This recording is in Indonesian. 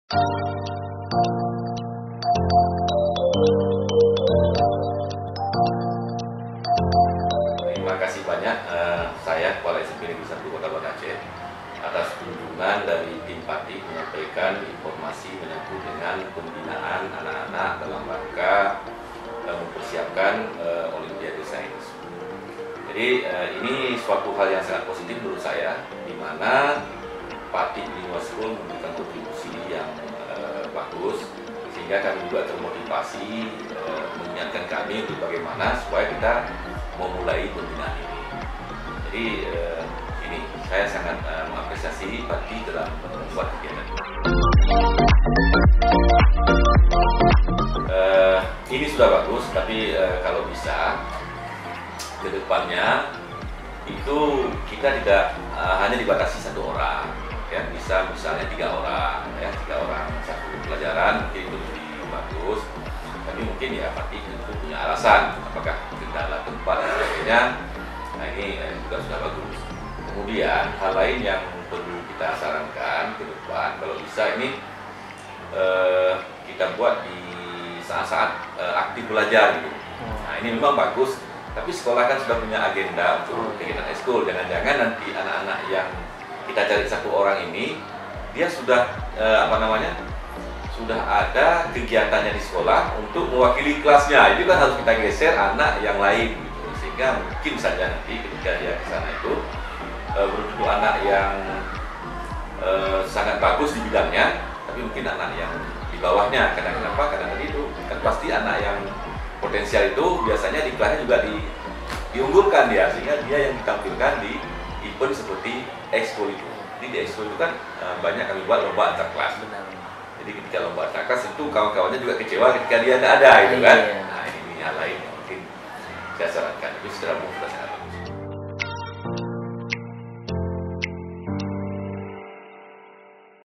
Terima kasih banyak saya Kepala SMP Negeri 1 Kota Banda Aceh atas kunjungan dari tim Pati menyampaikan informasi menyangkut dengan pembinaan anak-anak dalam rangka mempersiapkan Olimpiade Sains. Jadi ini suatu hal yang sangat positif menurut saya, di mana Pati Bilingual School memberikan kontribusi yang bagus, sehingga kami juga termotivasi mengingatkan kami untuk bagaimana supaya kita memulai pembinaan ini. Jadi ini saya sangat mengapresiasi Pati dalam membuat kegiatan ini. Ini sudah bagus, tapi kalau bisa ke depannya itu kita tidak hanya dibatasi satu orang, ya, bisa misalnya 3 orang, ya, 3 orang satu pelajaran, mungkin itu lebih bagus. Tapi mungkin ya Pati itu punya alasan, apakah kendala tempat dan sebagainya. Nah ini juga sudah bagus. Kemudian hal lain yang perlu kita sarankan ke depan, kalau bisa ini kita buat di saat-saat aktif belajar gitu. Nah ini memang bagus, tapi sekolah kan sudah punya agenda untuk kegiatan ekskul. Jangan-jangan nanti anak-anak yang kita cari satu orang ini, dia sudah sudah ada kegiatannya di sekolah untuk mewakili kelasnya. Itu kan harus kita geser anak yang lain gitu. Sehingga mungkin saja nanti ketika dia ke sana itu beruntung anak yang sangat bagus di bidangnya, tapi mungkin anak yang di bawahnya. Kenapa? Karena tadi itu kan pasti anak yang potensial itu biasanya di kelasnya juga diunggulkan dia, sehingga dia yang ditampilkan di event seperti ekskul itu. Jadi di ekskul itu kan banyak kami buat lomba antar kelas. Jadi ketika lomba antar kelas itu kawan-kawannya juga kecewa ketika dia tidak ada, gitu kan. Nah ini hal lain yang mungkin saya sarankan, tapi secara umum sudah sangat bagus.